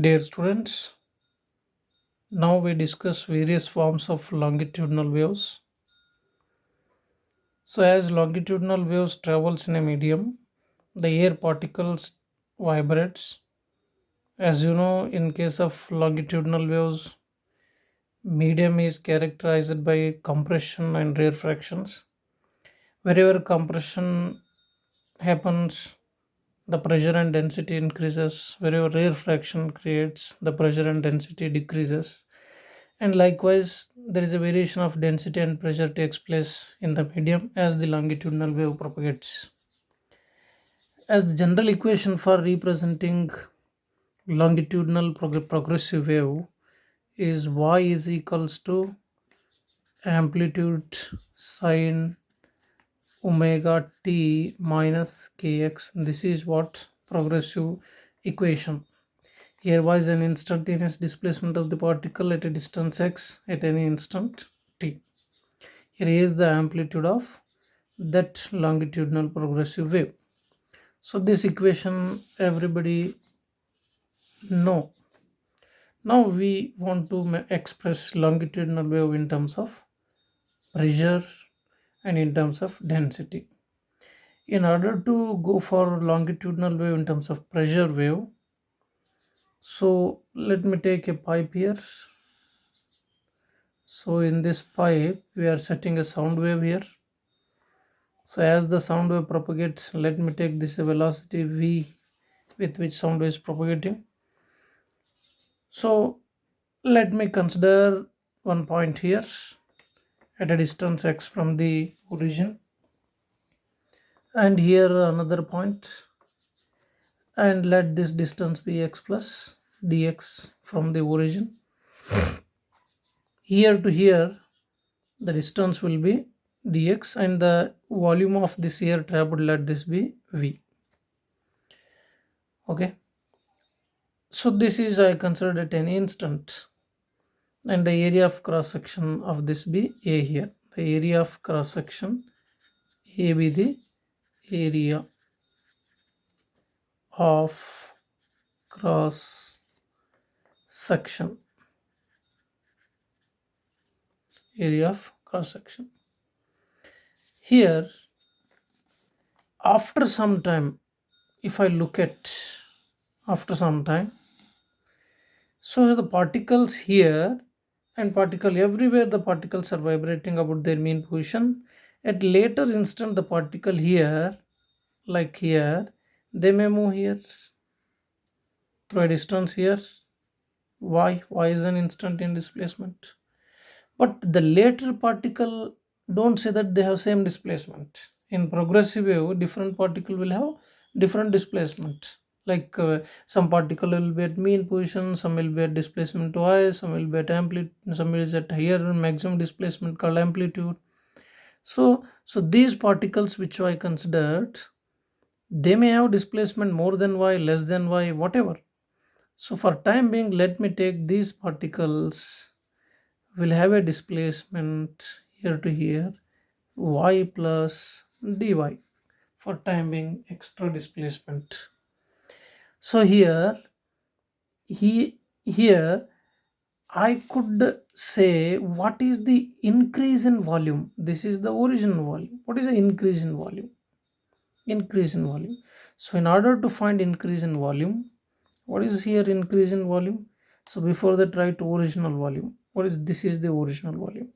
Dear students, now we discuss various forms of longitudinal waves. So as longitudinal waves travels in a medium, the air particles vibrates. As you know, in case of longitudinal waves, medium is characterized by compression and rarefactions. Wherever compression happens, the pressure and density increases. Wherever rarefaction creates, the pressure and density decreases. And likewise, there is a variation of density and pressure takes place in the medium as the longitudinal wave propagates. As the general equation for representing longitudinal progressive wave is y is equals to amplitude sine omega t minus kx. This is what progressive equation. Here y is an instantaneous displacement of the particle at a distance x at any instant t. Here is the amplitude of that longitudinal progressive wave. So this equation everybody know. Now we want to express longitudinal wave in terms of pressure and in terms of density. In order to go for longitudinal wave in terms of pressure wave, so let me take a pipe here. So in this pipe we are setting a sound wave here. So as the sound wave propagates, let me take this velocity v with which sound wave is propagating. So let me consider one point here at a distance x from the origin, and here another point, and let this distance be x plus dx from the origin. Here to here the distance will be dx and the volume of this air traveled, let this be v. Okay, so this is I considered at any instant, and the area of cross section of this be a. Here the area of cross section a be the area of cross section, area of cross section. Here after some time, if I look at after some time, so the particles here and particle everywhere, the particles are vibrating about their mean position. At later instant the particle here, like here, they may move here through a distance here. Y is an instant in displacement, but the later particle, don't say that they have same displacement. In progressive wave different particle will have different displacement, like some particle will be at mean position, some will be at displacement y, some will be at amplitude, some is at higher maximum displacement called amplitude. So these particles which I considered, they may have displacement more than y, less than y, whatever. So for time being, let me take these particles will have a displacement here to here y plus dy, for time being extra displacement. So here I could say what is the increase in volume. This is the original volume. What is the increase in volume? Increase in volume. So in order to find increase in volume, what is here increase in volume? So before that write original volume. What is this? Is the original volume.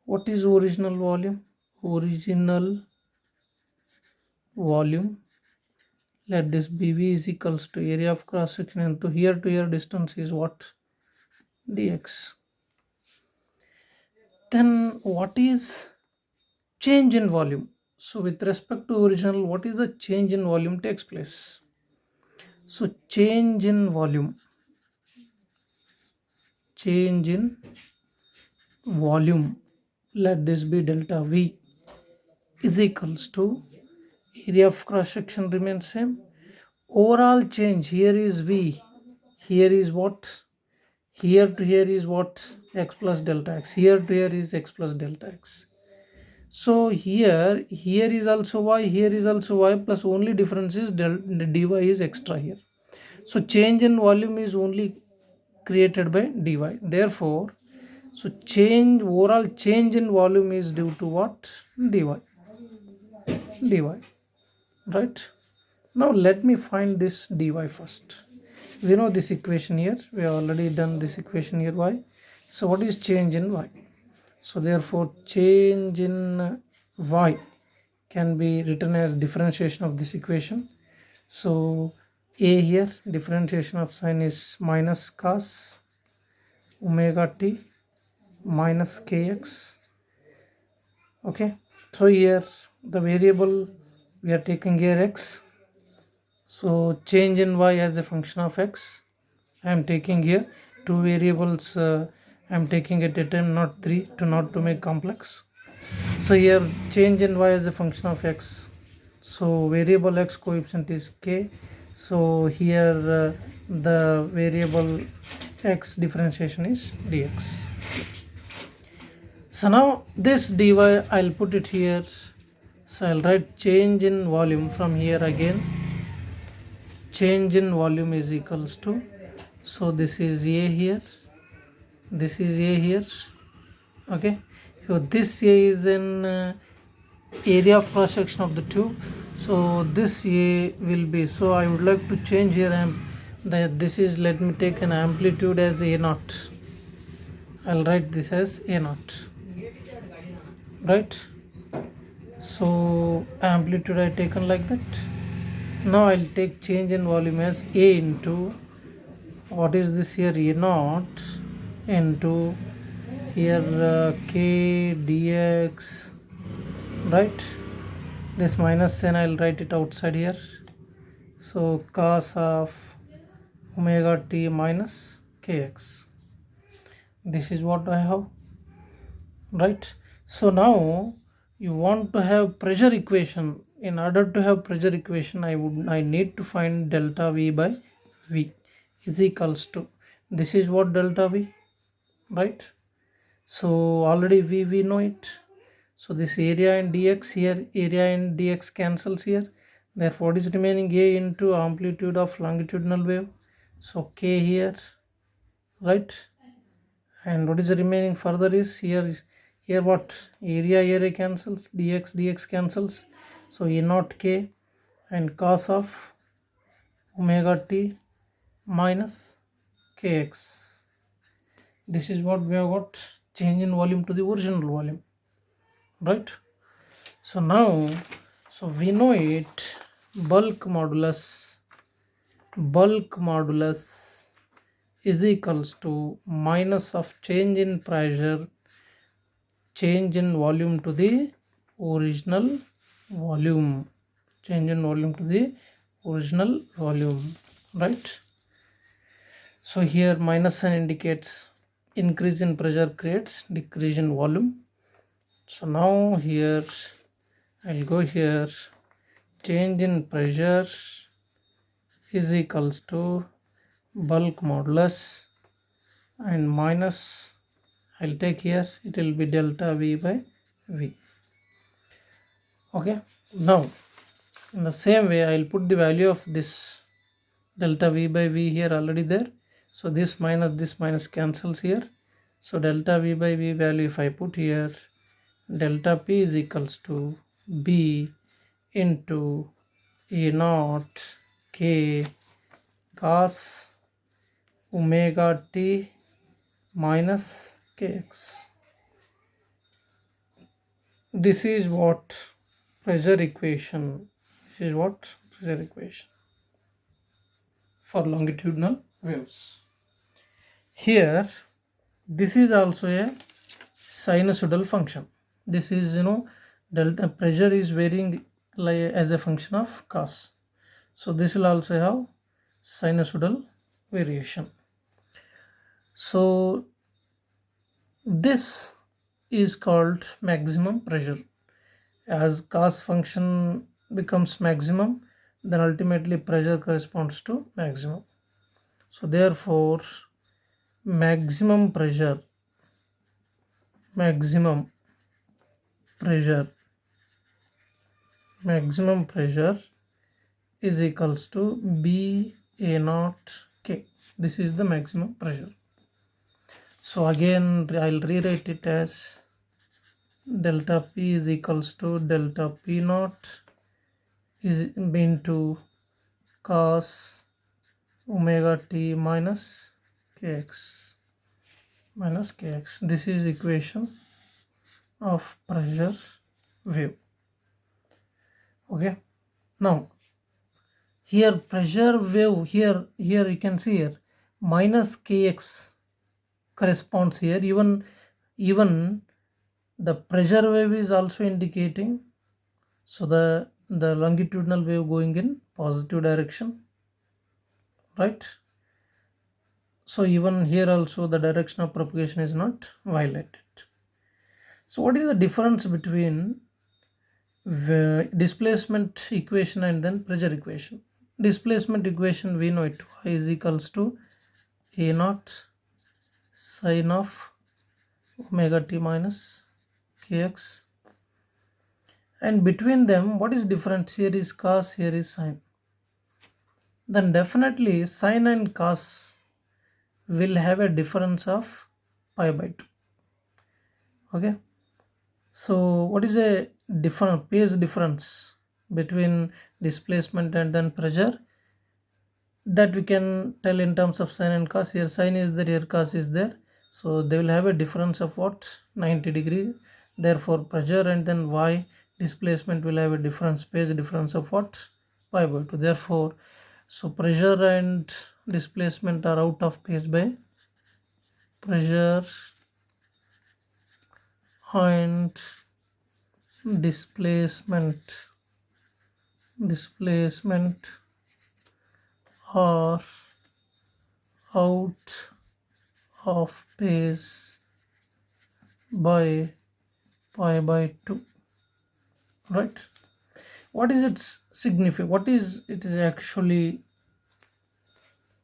What is original volume? Original volume, let this be v is equals to area of cross section into here to here distance is what? Dx. Then what is change in volume? So with respect to original, what is the change in volume takes place? So change in volume, change in volume, let this be delta v is equals to area of cross section remains same, overall change here is v, here is what? Here to here is what? X plus delta x, here to here is x plus delta x. So here is also y, here is also y, plus only difference is dy is extra here. So change in volume is only created by dy. Therefore, so overall change in volume is due to what? dy. Right? Now let me find this dy first. We know this equation here. We have already done this equation here. Y. So what is change in y? So therefore change in y can be written as differentiation of this equation. So a here, differentiation of sign is minus cos omega t minus kx. Okay, so here the variable we are taking here x. So change in y as a function of x. I am taking here two variables. I am taking at a time, not three, to make complex. So here change in y as a function of x. So variable x coefficient is k. So here the variable x differentiation is dx. So now this dy I'll put it here. So I'll write change in volume from here again. Change in volume is equals to, so this is a here, this is a here. Okay, so this a is an area of cross section of the tube. So this a will be, so I would like to change here that this is, let me take an amplitude as a naught. I'll write this as a naught, right? So amplitude I taken like that. Now I'll take change in volume as a into, what is this here, a naught into here k dx, right? This minus sign I'll write it outside here. So cos of omega t minus kx. This is what I have, right? So now you want to have pressure equation. In order to have pressure equation, I need to find delta V by V is equals to, this is what delta V, right? So already we know it. So this area in dx here, area in dx cancels here. Therefore what is remaining? A into amplitude of longitudinal wave. So k here, right? And what is the remaining further is here what? Area cancels, dx cancels. So a naught k and cos of omega t minus kx. This is what we have got, change in volume to the original volume, right? So now, so we know it, bulk modulus is equals to minus of change in pressure, change in volume to the original volume, change in volume to the original volume, right? So here minus sign indicates increase in pressure creates decrease in volume. So now here I'll go here, change in pressure is equals to bulk modulus and minus, I'll take here, it will be delta V by V. Okay, now in the same way I'll put the value of this delta V by V here already there. So this minus cancels here. So delta V by V value if I put here, delta P is equals to B into A naught K cos omega t minus kx. This is what pressure equation, this is what pressure equation for longitudinal waves. Here this is also a sinusoidal function. This is, delta pressure is varying like as a function of cos. So this will also have sinusoidal variation. So this is called maximum pressure. As cos function becomes maximum, then ultimately pressure corresponds to maximum. So therefore maximum pressure is equals to B A naught K. This is the maximum pressure. So again I'll rewrite it as delta P is equals to delta P naught is into cos omega t minus kx. This is equation of pressure wave. Okay, now here pressure wave, here you can see here minus kx corresponds here. Even the pressure wave is also indicating, so the longitudinal wave going in positive direction, right? So even here also the direction of propagation is not violated. So what is the difference between the displacement equation and then pressure equation? Displacement equation, we know it, y is equals to a naught sine of omega t minus kx, and between them what is different? Here is cos, here is sine. Then definitely sine and cos will have a difference of pi by 2. Okay, so what is a different phase difference between displacement and then pressure? That we can tell in terms of sine and cos. Here sine is there, here cos is there, so they will have a difference of what? 90 degree. Therefore pressure and then y displacement will have a difference, phase difference of what? Pi by 2. Therefore, so pressure and displacement are out of phase by pressure and displacement are out of phase by pi by 2, right? What is its significance? What is it is actually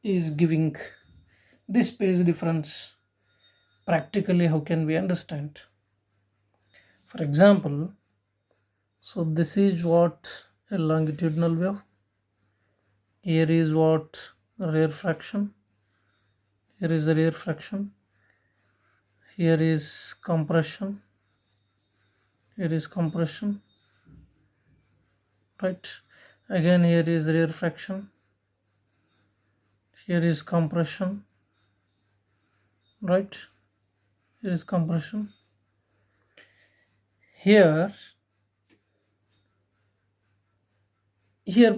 is giving this phase difference? Practically, how can we understand? For example, so this is what a longitudinal wave, here is what rare fraction, here is the rare fraction, here is compression, right? Again here is rare fraction, here is compression, right? Here is compression. Here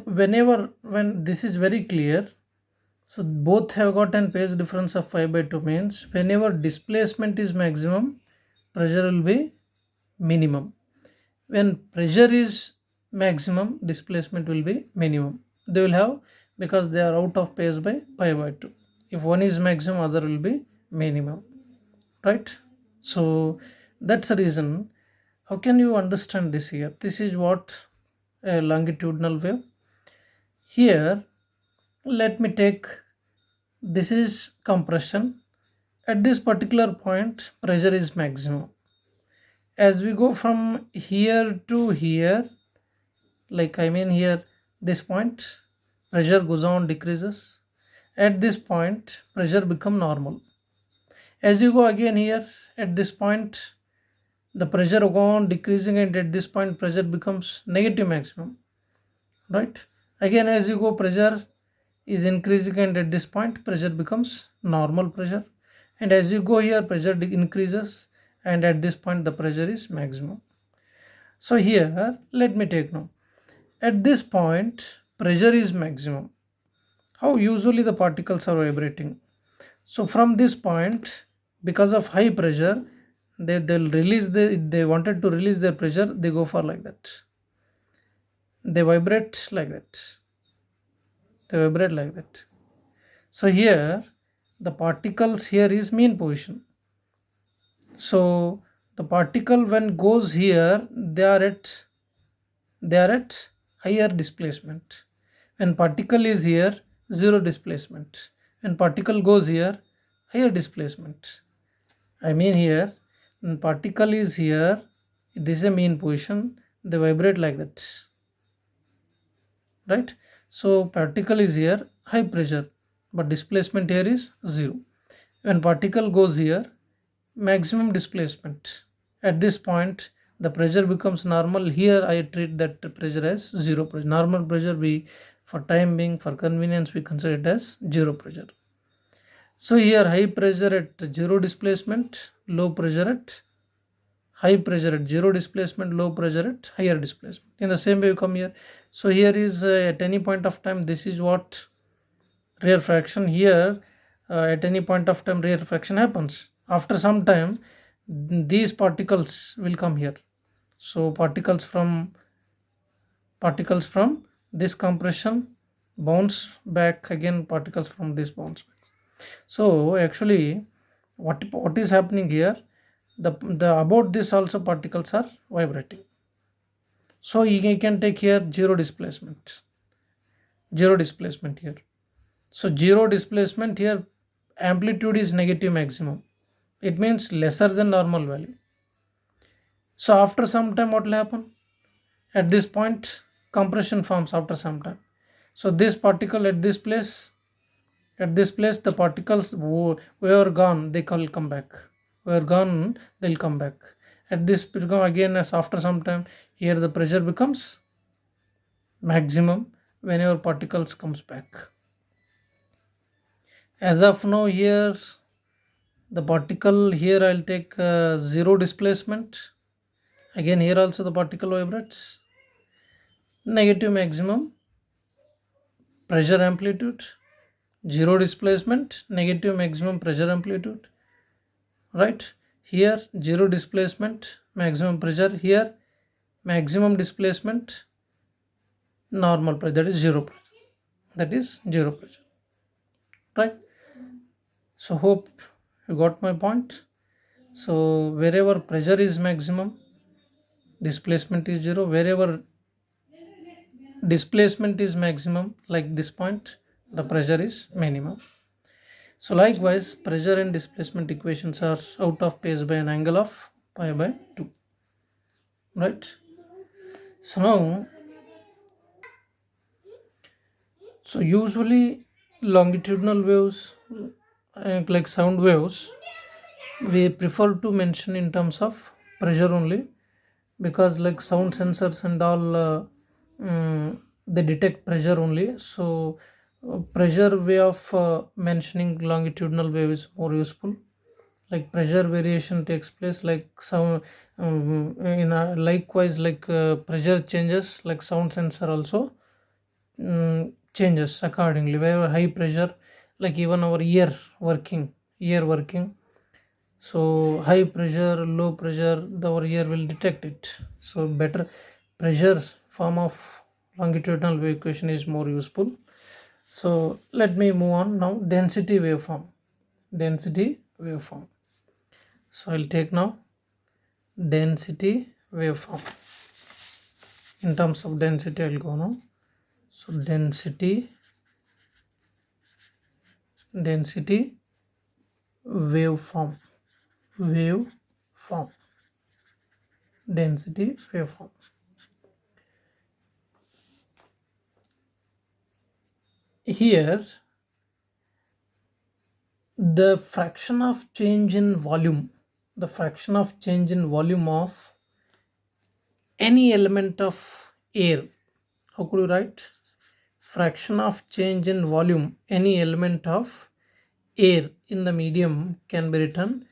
when this is very clear, so both have got an phase difference of pi by 2, means whenever displacement is maximum, pressure will be minimum. When pressure is maximum, displacement will be minimum. They will have, because they are out of phase by pi by 2. If one is maximum, other will be minimum, right? So that's the reason. How can you understand this here? This is what a longitudinal wave. Here let me take, this is compression. At this particular point pressure is maximum. As we go from here to here, like I mean here this point, pressure goes on decreases. At this point pressure become normal. As you go again here, at this point the pressure go on decreasing, and at this point pressure becomes negative maximum, right? Again as you go, pressure is increasing, and at this point pressure becomes normal pressure, and as you go here pressure increases, and at this point the pressure is maximum. So here let me take now, at this point pressure is maximum. How usually the particles are vibrating? So from this point, because of high pressure, they'll release they wanted to release their pressure, they go for like that, they vibrate like that, so here the particles here is mean position. So the particle when goes here, they are at higher displacement. When particle is here, zero displacement. When particle goes here, higher displacement. I mean here, when particle is here, this is a mean position, they vibrate like that, right? So particle is here, high pressure, but displacement here is 0. When particle goes here, maximum displacement. At this point, the pressure becomes normal. Here I treat that pressure as 0 pressure. Normal pressure, we for time being, for convenience, we consider it as 0 pressure. So here high pressure at 0 displacement, low pressure at high pressure at 0 displacement, low pressure at higher displacement. In the same way you come here. So here is at any point of time, this is what rarefaction. Here at any point of time rarefaction happens. After some time these particles will come here. So particles from this compression bounce back again, particles from this bounce back. So actually what is happening here, the about this also particles are vibrating. So you can take here zero displacement here. So zero displacement here, amplitude is negative maximum. It means lesser than normal value. So after some time what will happen? At this point compression forms after some time. So this particle at this place, the particles who were gone, they will come back. Were gone, they'll come back. At this become again, as after some time, here the pressure becomes maximum whenever particles comes back. As of now, here the particle, here I'll take zero displacement. Again here also the particle vibrates. Negative maximum pressure amplitude, zero displacement, negative maximum pressure amplitude, right? Here zero displacement, maximum pressure. Here maximum displacement, normal pressure, that is zero pressure, right? So hope you got my point. So wherever pressure is maximum, displacement is zero. Wherever displacement is maximum, like this point, the pressure is minimum. So likewise, pressure and displacement equations are out of phase by an angle of pi by 2, right? So now, so usually longitudinal waves, like sound waves, we prefer to mention in terms of pressure only, because like sound sensors and all, they detect pressure only. So pressure way of mentioning longitudinal wave is more useful. Like pressure variation takes place, like sound, likewise, like pressure changes, like sound sensor also changes accordingly. Wherever high pressure, like even our ear working, so high pressure, low pressure, our ear will detect it. So better pressure form of longitudinal wave equation is more useful. So let me move on now. Density waveform. So I'll take now density waveform. In terms of density, I'll go now. So density waveform. Density waveform. Here the fraction of change in volume of any element of air. How could you write? Fraction of change in volume, any element of air in the medium, can be written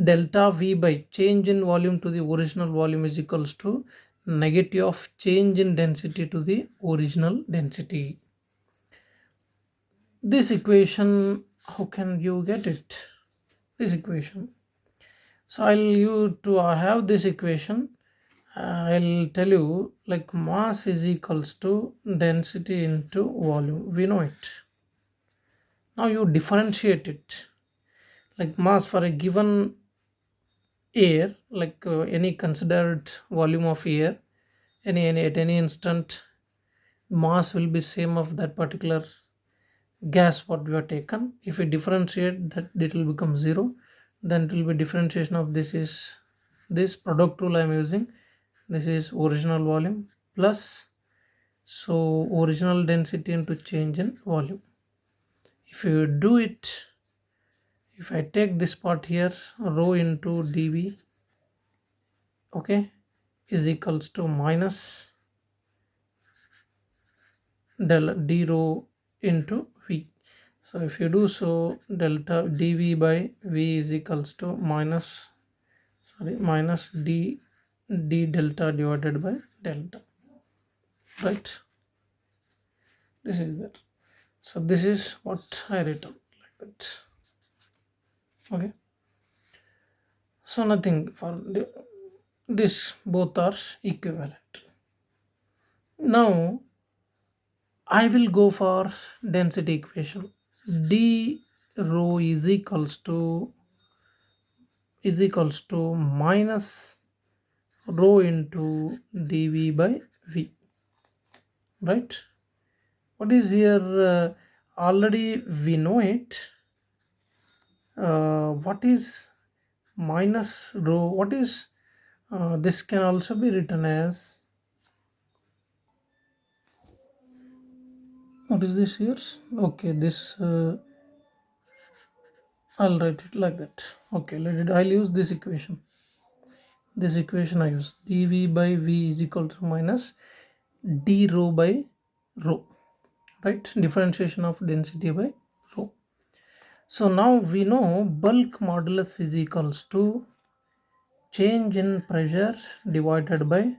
delta V by change in volume to the original volume is equals to negative of change in density to the original density. This equation, how can you get it? This equation. So I have this equation. I'll tell you, like mass is equals to density into volume. We know it. Now you differentiate it. Like mass for a given air, like any considered volume of air, any at any instant, mass will be same of that particular gas what we have taken. If we differentiate that, it will become 0. Then it will be differentiation of this product rule I am using. This is original volume plus, So original density into change in volume. If you do it, if I take this part here, rho into dv, okay, is equals to minus del d rho into v. So if you do so, delta dv by v is equals to minus d delta divided by delta, right? This is that. So this is what I written like that. Okay, so nothing for this, both are equivalent. Now I will go for density equation. D rho is equals to minus rho into dv by v, right? What is here? Already we know it. What is minus rho? What is this? Can also be written as, what is this here? Okay, this I'll write it like that. Okay, I'll use this equation. This equation I use dv by v is equal to minus d rho by rho, right? Differentiation of density by rho. So now we know bulk modulus is equals to change in pressure divided by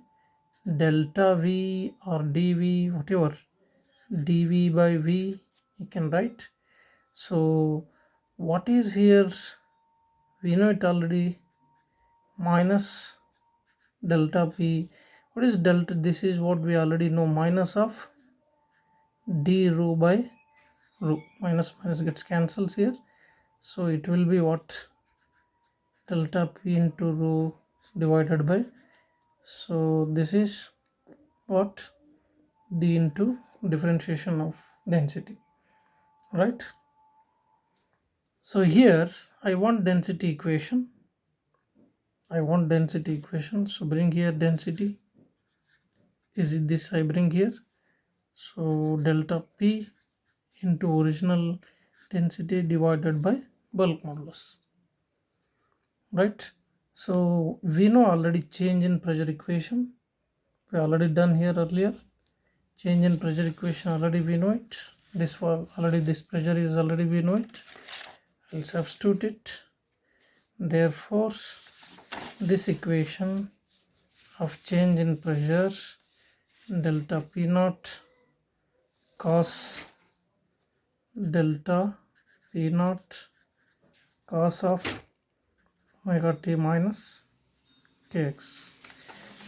delta v or dv, whatever, dv by v you can write. So what is here? We know it already, minus delta p. What is delta? This is what we already know, minus of d rho by rho. Minus minus gets cancels here, so it will be what? Delta p into rho divided by, so this is what? D into differentiation of density, right? So here I want density equation. So bring here density. Is it this? I bring here. So delta p into original density divided by bulk modulus, right? So we know already change in pressure equation. We already done here earlier. Change in pressure equation already we know it. This one already, this pressure is already we know it. I'll substitute it. Therefore this equation of change in pressure, delta p naught cos delta p naught cos of omega t minus kx.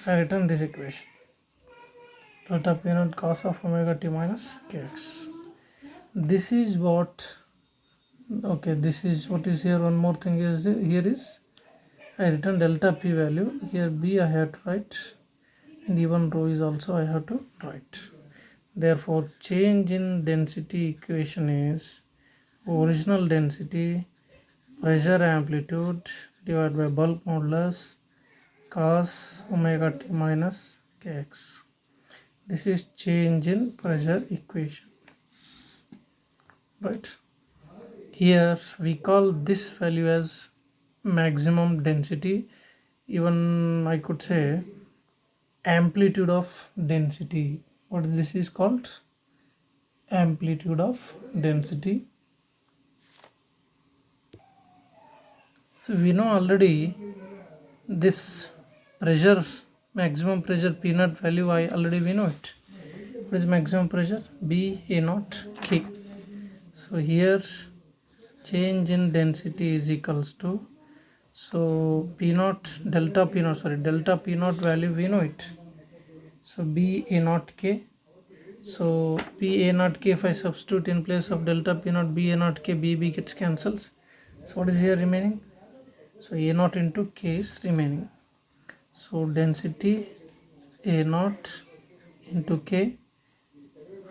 I written this equation, delta p naught cos of omega t minus kx. This is what, okay, this is what is here. One more thing is here is I written delta p value here, b I have to write, and even rho is also I have to write. Therefore change in density equation is original density pressure amplitude divided by bulk modulus cos omega t minus kx. This is change in pressure equation, right? Here we call this value as maximum density. Even I could say amplitude of density. What this is called? Amplitude of density. So we know already this pressure, maximum pressure P naught value, I already we know it. What is maximum pressure? B A naught K. So here change in density is equals to, so P naught, delta P naught value we know it. So B A naught K. So P A naught K, if I substitute in place of delta P naught, B A naught K, B gets cancels. So what is here remaining? So A naught into K is remaining. So density A naught into K,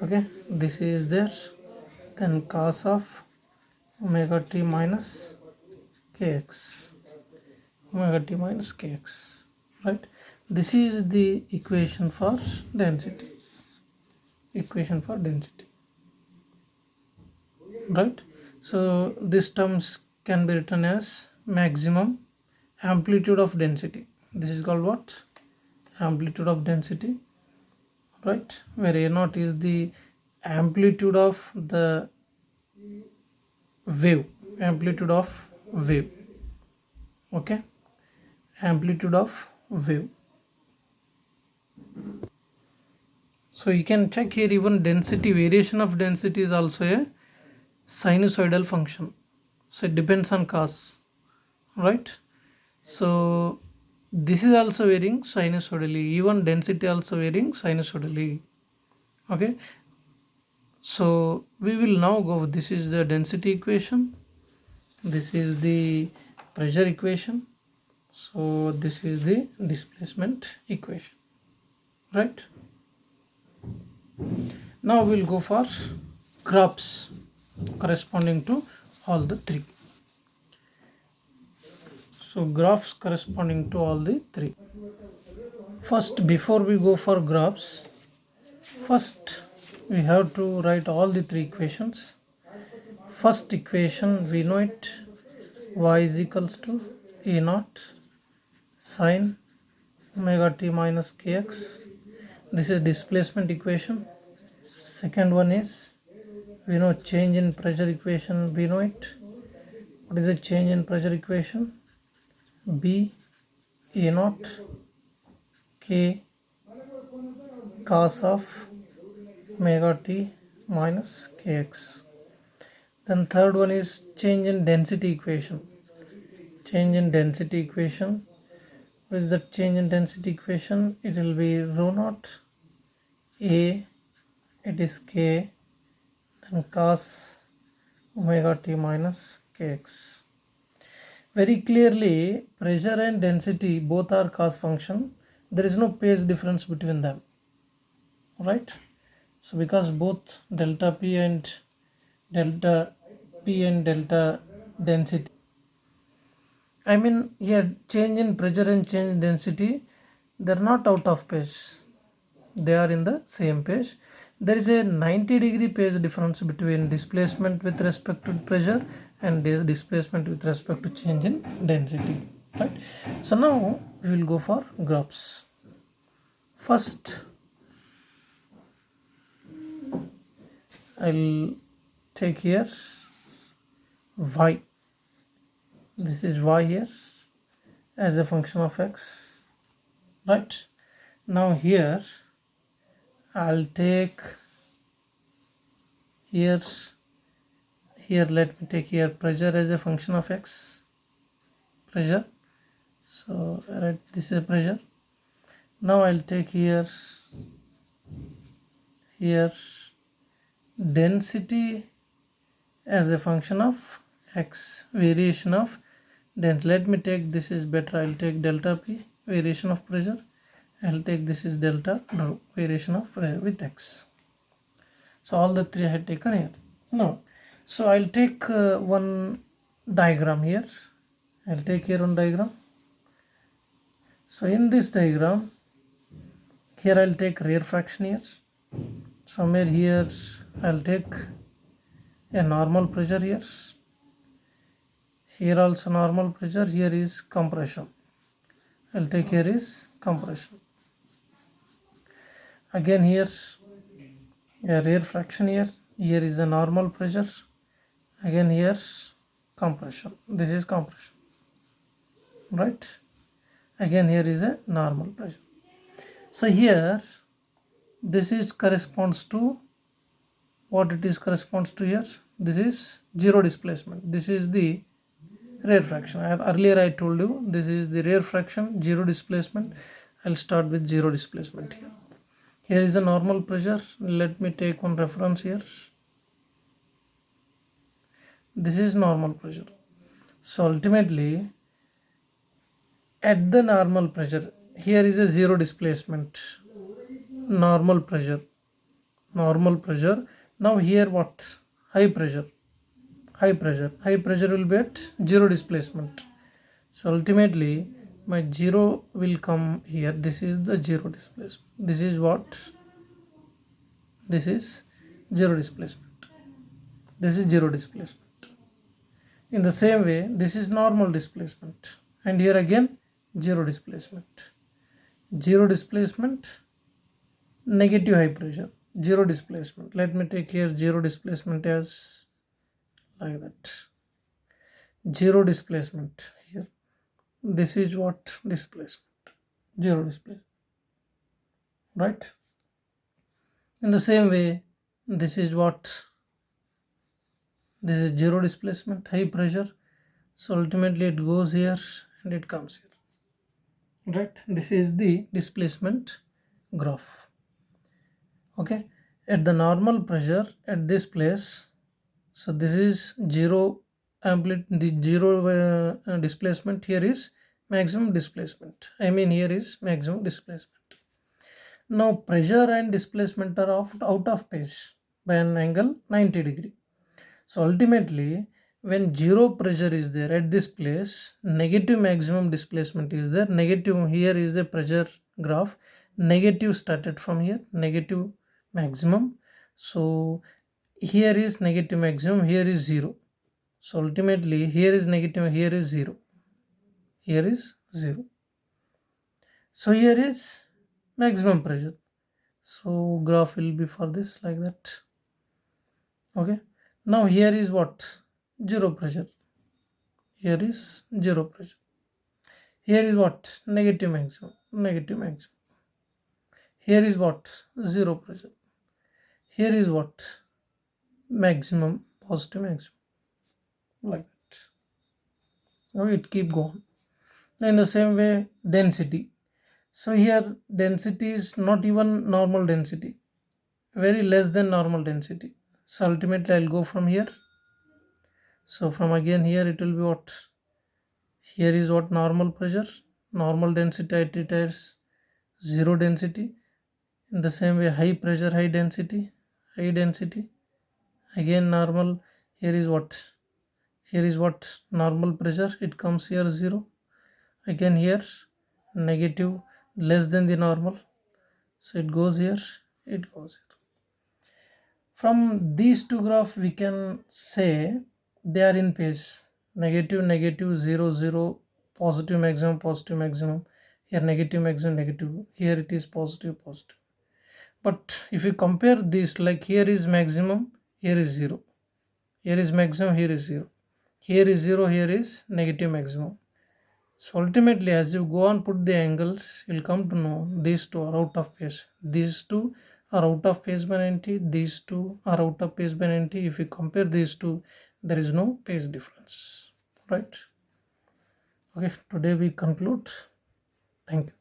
okay, this is there. Then cos of omega t minus kx, right? This is the equation for density. equation for density, right? So these terms can be written as maximum amplitude of density. This is called what? Amplitude of density, right? Where a naught is the amplitude of the wave, amplitude of wave, okay, amplitude of wave. So you can check here, even density, variation of density is also a sinusoidal function, so it depends on cos, right? So this is also varying sinusoidally, even density also varying sinusoidally, okay. So we will now go, this is the density equation, this is the pressure equation, so this is the displacement equation, right? Now we'll go for graphs corresponding to all the three. So graphs corresponding to all the three. First, before we go for graphs, first we have to write all the three equations. First equation, we know it, y is equals to a naught sine omega t minus kx. This is displacement equation. Second one is, we know change in pressure equation, we know it. What is the change in pressure equation? B a naught k cos of omega t minus kx. Then third one is change in density equation. Change in density equation. What is the change in density equation? It will be rho naught a, it is k, then cos omega t minus kx. Very clearly, pressure and density both are cos function. There is no phase difference between them, right? So because both delta p and delta density, I mean here change in pressure and change in density, they are not out of phase, they are in the same phase. There is a 90-degree phase difference between displacement with respect to pressure and displacement with respect to change in density, right? So now we will go for graphs. First I'll take here y, this is y here as a function of x, right? Now here I'll take here let me take here pressure as a function of x, pressure. So right, this is pressure. Now I'll take here density as a function of x, variation of density. Let me take, this is better, I'll take delta p, variation of pressure. I'll take, this is delta rho, variation of pressure with x. So all the three I had taken here. Now, so I'll take one diagram here. I'll take here one diagram. So in this diagram, here I'll take rear fraction here. Somewhere here I'll take a normal pressure here. Here also normal pressure, here is compression. I'll take here is compression. Again here a rear fraction here is a normal pressure. Again here compression, this is compression, right? Again here is a normal pressure. So here this is corresponds to what it is corresponds to here. This is zero displacement. This is the rear fraction. Earlier I told you this is the rear fraction, zero displacement. I'll start with zero displacement here. Here is a normal pressure. Let me take one reference here. This is normal pressure. So ultimately at the normal pressure, here is a zero displacement, normal pressure. Now here what? High pressure will be at zero displacement. So ultimately my zero will come here. This is the zero displacement. This is what? This is zero displacement. This is zero displacement. In the same way, this is normal displacement, and here again zero displacement. Zero displacement, negative high pressure, zero displacement. Let me take here zero displacement as like that. Zero displacement here. This is what displacement, zero displacement, right? In the same way, this is what, this is zero displacement, high pressure. So ultimately it goes here and it comes here, right? This is the displacement graph. Okay, at the normal pressure at this place, so this is zero amplitude, the zero displacement. Here is maximum displacement, I mean here is maximum displacement. Now pressure and displacement are out of phase by an angle 90 degree. So ultimately, when zero pressure is there at this place, negative maximum displacement is there. Negative, here is the pressure graph. Negative started from here, negative maximum. So here is negative maximum, here is zero. So ultimately, here is negative, here is zero. Here is zero. So here is maximum pressure. So graph will be for this like that. Okay. Now here is what? Zero pressure. Here is zero pressure. Here is what? Negative maximum. Negative maximum. Here is what? Zero pressure. Here is what? Maximum. Positive maximum. Like that. Now it keep going. In the same way, density. So here density is not even normal density. Very less than normal density. So ultimately I'll go from here. So from again here it will be what? Here is what? Normal pressure. Normal density I treat as zero density. In the same way, high pressure, high density, again normal. Here is what? Here is what? Normal pressure, it comes here zero. Again here negative, less than the normal, so it goes here, it goes here. From these two graphs we can say they are in phase. Negative, negative, zero, zero, positive maximum, positive maximum. Here negative maximum, negative. Here it is positive, positive. But if you compare this, like here is maximum, here is zero. Here is maximum, here is zero. Here is zero, here is negative maximum. So ultimately, as you go on put the angles, you'll come to know these two are out of phase. These two are out of phase by 90. These two are out of phase by 90. If you compare these two, there is no phase difference. Right? Okay, today we conclude. Thank you.